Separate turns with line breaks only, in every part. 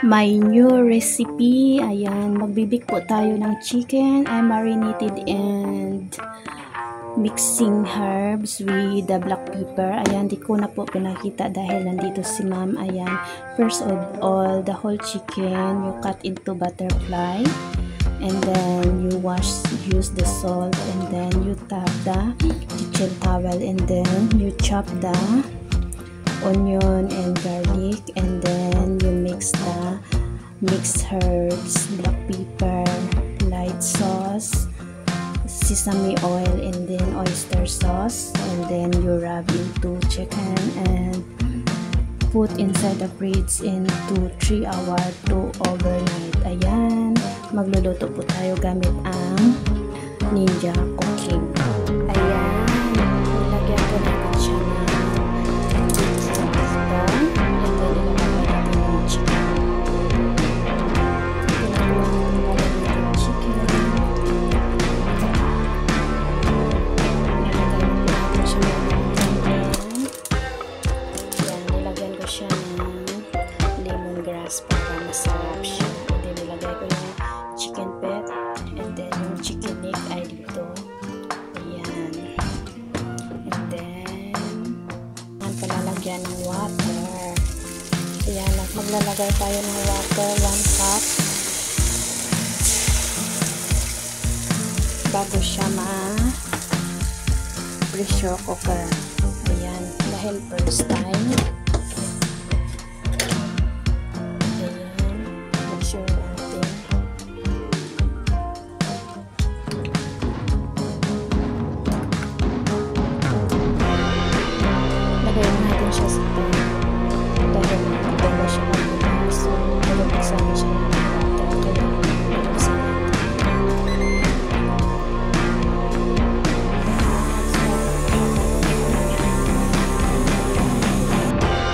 my new recipe. Ayan, magbibig po tayo ng chicken. I marinated and mixing herbs with the black pepper. Ayan, di ko na po pinakita dahil nandito si ma'am. Ayan, first of all, the whole chicken you cut into butterfly, and then you use the salt, and then you tap the kitchen towel, and then you chop the onion and garlic, and then you mix the mixed herbs, black pepper, light sauce, sesame oil, and then oyster sauce, and then you rub into chicken and put inside the fridge into 3 hours to overnight. Ayan, magluluto po tayo gamit ang Ninja Cooking. Ayan, nilagyan ko natin siya na para masarap siya. And then nilagay ko yung chicken pet, and then yung chicken neck ay dito. Ayan. And then palalagyan ng water. Ayan, maglalagay tayo ng water 1 cup bago siya pressure cooker. Ayan, dahil first time. Lagyan natin siya sa pan dahil magpapala siya ng buhay. So, nalagyan siya ng water. Kaya nalagyan natin.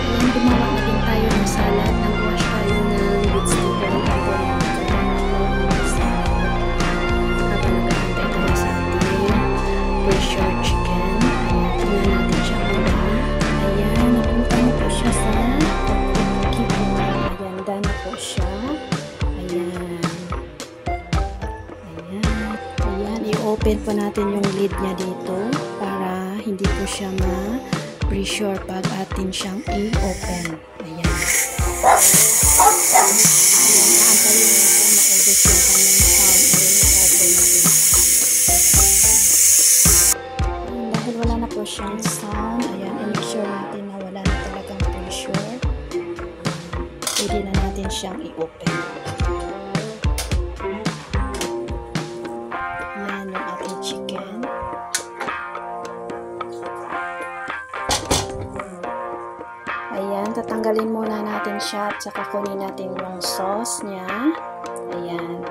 Ayan, gumawa na din tayo ng salad. Nag-wash tayo ng vegetable and habang nag-aantay tayo sa ating pressure chicken. Ayan, tingnan natin siya kung ayan, napunta na po siya sa keyboard. Ayan, done na po siya. Ayan. Ayan. Ayan, i-open po natin yung lid niya dito para hindi po siya ma-pressure pag atin siyang i-open. Ayan. Ayan, naantayin natin maubos yung kanyang sound. Ayan, i-open natin. Dahil wala na po siyang sound, ayan, i-make sure natin na wala na talagang pressure. Pwede na natin siyang i-open. Ayan yung ating chicken. Ayan, tatanggalin muna natin siya at saka kunin natin yung sauce niya. Ayan.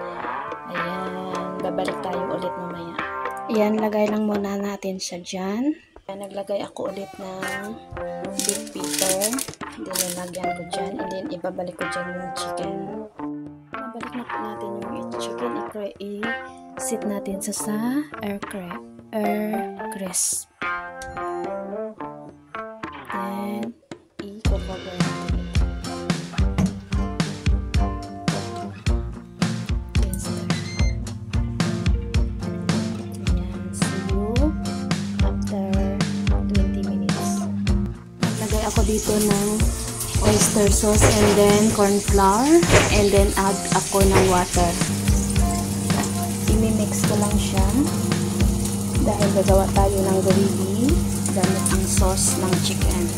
Ayan, babalik tayo ulit mamaya. Ayan, lagay lang muna natin siya dyan. Naglagay ako ulit ng big pepper. Then, nilagyan ko dyan. And then, ibabalik ko dyan yung chicken. Nabalik na po natin yung chicken. I-sit natin sa air crisp. Then, i-cover natin. Ako dito ng oyster sauce and then corn flour, and then add ako ng water. I-mix ko lang siya dahil gagawa tayo ng gravy gamit ang sauce ng chicken.